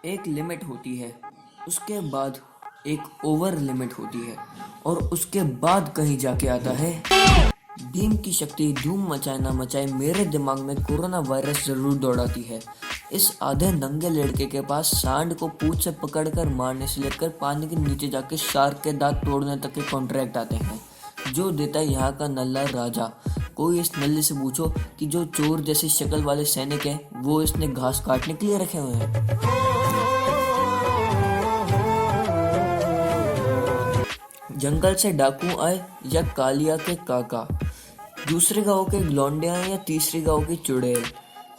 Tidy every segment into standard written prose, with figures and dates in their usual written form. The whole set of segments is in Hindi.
एक लिमिट होती है, उसके बाद एक ओवर लिमिट होती है और उसके बाद कहीं जाके आता है भीम की शक्ति। धूम मचाए ना मचाए मेरे दिमाग में कोरोना वायरस जरूर दौड़ाती है। इस आधे नंगे लड़के के पास सांड को पूंछ से पकड़कर मारने से लेकर पानी के नीचे जाके शार्क के दांत तोड़ने तक के कॉन्ट्रैक्ट आते हैं, जो देता है यहाँ का नल्ला राजा। कोई इस नल्ले से पूछो कि जो चोर जैसी शक्ल वाले सैनिक हैं वो इसने घास काटने के लिए रखे हुए हैं। जंगल से डाकू आए या कालिया के काका, दूसरे गांव के लौंडे आए या तीसरी गांव की चुड़ैल,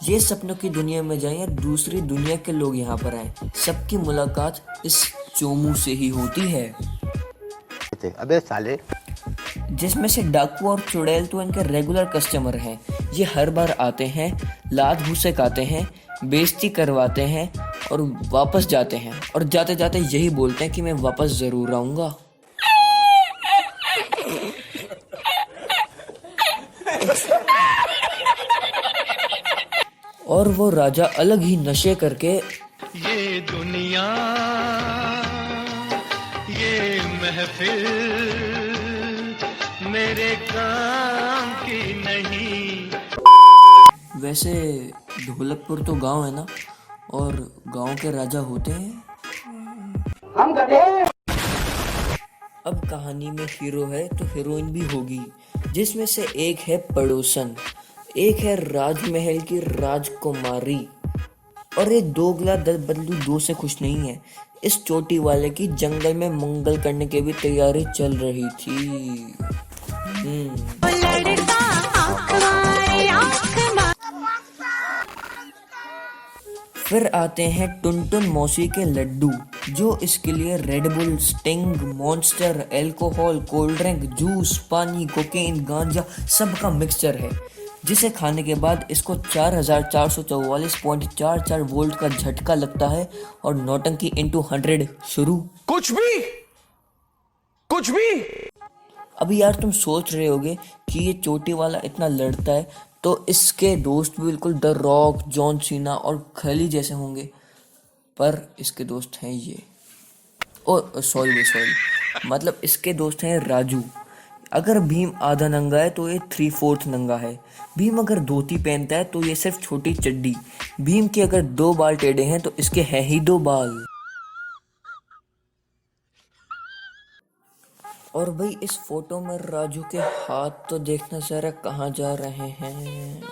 ये सपनों की दुनिया में जाए या दूसरी दुनिया के लोग यहाँ पर आए, सबकी मुलाकात इस चोमू से ही होती है। अबे साले, जिसमें से डाकू और चुड़ैल तो इनके रेगुलर कस्टमर हैं। ये हर बार आते हैं, लात भूसे खाते हैं, बेइज्जती करवाते हैं और वापस जाते हैं, और जाते जाते यही बोलते हैं कि मैं वापस जरूर आऊंगा। और वो राजा अलग ही नशे करके ये दुनिया, ये महफिल मेरे काम की नहीं। वैसे ढोलकपुर तो गांव है ना, और गांव के राजा होते हैं हम गधे। अब कहानी में हीरो है तो हीरोइन भी होगी, जिसमें से एक है पड़ोसन, एक है राजमहल की राजकुमारी, और ये दोगला दल बदलू दो से खुश नहीं है। इस चोटी वाले की जंगल में मंगल करने की भी तैयारी चल रही थी। फिर आते हैं टुनटुन मौसी के लड्डू, जो इसके लिए red bull, sting, monster, alcohol, cold drink, juice, पानी, कोकेन, गांजा सबका मिक्सचर है, जिसे खाने के बाद इसको 4444.44 वोल्ट का झटका लगता है और नौटंकी इंटू 100 शुरू। कुछ भी। अभी यार तुम सोच रहे होगे कि ये चोटी वाला इतना लड़ता है तो इसके दोस्त भी बिल्कुल द रॉक, जॉन सीना और खली जैसे होंगे, पर इसके दोस्त हैं ये। ओ सॉरी, मतलब इसके दोस्त हैं राजू। अगर भीम आधा नंगा है तो ये 3/4 नंगा है। भीम अगर धोती पहनता है तो ये सिर्फ छोटी चड्डी। भीम के अगर 2 बाल टेढ़े हैं तो इसके हैं ही 2 बाल। और भाई इस फोटो में राजू के हाथ तो देखना जरा कहाँ जा रहे हैं।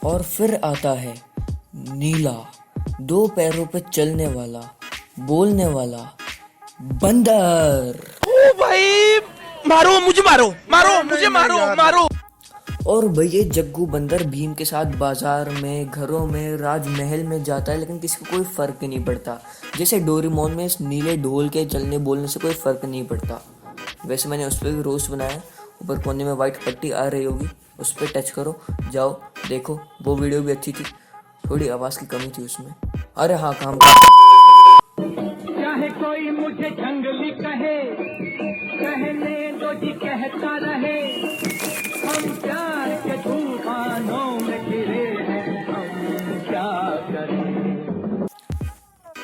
और फिर आता है नीला, 2 पैरों पे चलने वाला, बोलने वाला बंदर। ओ भाई, मारो मुझे, मारो। और भैया ये जग्गू बंदर भीम के साथ बाजार में, घरों में, राजमहल में जाता है, लेकिन किसी को कोई फर्क नहीं पड़ता। जैसे डोरेमोन में इस नीले ढोल के चलने बोलने से कोई फर्क नहीं पड़ता। वैसे मैंने उस पर भी रोस्ट बनाया, ऊपर कोने में वाइट पट्टी आ रही होगी, उस पर टच करो, जाओ देखो, वो वीडियो भी अच्छी थी, थोड़ी आवाज़ की कमी थी उसमें। अरे हाँ, काम चाहे कोई मुझे जंगली कहे, कहने दो जी कहता रहे, हम प्यार के तूफानों में घिरे हैं, हम क्या करें।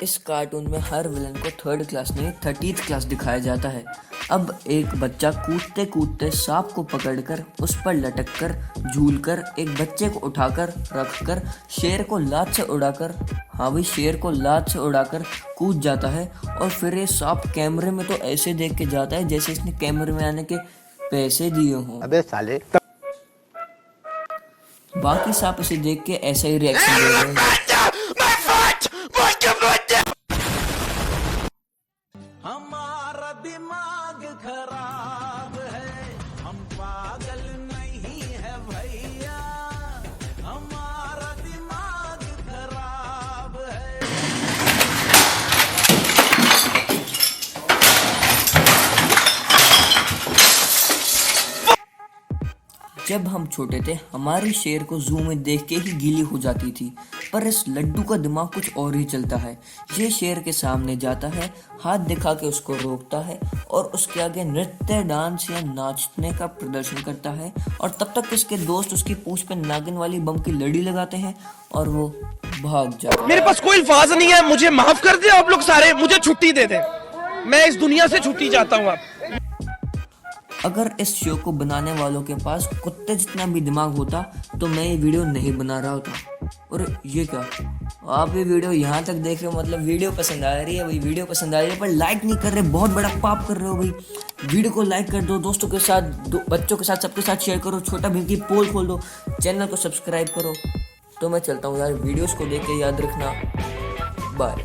इस कार्टून में हर विलन को 3rd क्लास नहीं 30th क्लास दिखाया जाता है। अब एक बच्चा कूदते कूदते सांप को पकड़कर, उस पर लटककर, झूलकर, एक बच्चे को उठाकर, रखकर, शेर को लात से उड़ाकर, हाँ भाई शेर को लात से उड़ाकर कूद जाता है। और फिर ये सांप कैमरे में तो ऐसे देख के जाता है जैसे इसने कैमरे में आने के पैसे दिए हों। अबे साले, बाकी सांप इसे देख के ऐसा ही रिएक्शन दे रहे हैं। हमारा दिमाग खराब है, हम पागल नहीं है भैया, हमारा दिमाग खराब है। जब हम छोटे थे हमारी शेर को जू में देख के ही गीली हो जाती थी, पर इस लड्डू का दिमाग कुछ और ही चलता है। ये शेर के सामने जाता है, हाथ दिखा के उसको रोकता है और उसके आगे नृत्य, डांस या नाचने का प्रदर्शन करता है। और तब तक इसके दोस्त उसकी पूंछ पे नागिन वाली बम की लड़ी लगाते हैं और वो भाग जाता है। मेरे पास कोई अल्फाज नहीं है, मुझे माफ कर दे आप लोग सारे, मुझे छुट्टी दे दे, मैं इस दुनिया से छुट्टी चाहता हूँ। आप अगर इस शो को बनाने वालों के पास कुत्ते जितना भी दिमाग होता तो मैं ये वीडियो नहीं बना रहा होता। और ये क्या, आप ये वीडियो यहाँ तक देख रहे हो, मतलब वीडियो पसंद आ रही है भाई, वीडियो पसंद आ रही है पर लाइक नहीं कर रहे, बहुत बड़ा पाप कर रहे हो भाई। वीडियो को लाइक कर दो, दोस्तों के साथ, बच्चों के साथ, सबके साथ शेयर करो, छोटा भीम की पोल खोल दो, चैनल को सब्सक्राइब करो। तो मैं चलता हूँ यार, वीडियोस को देख के याद रखना। बाय।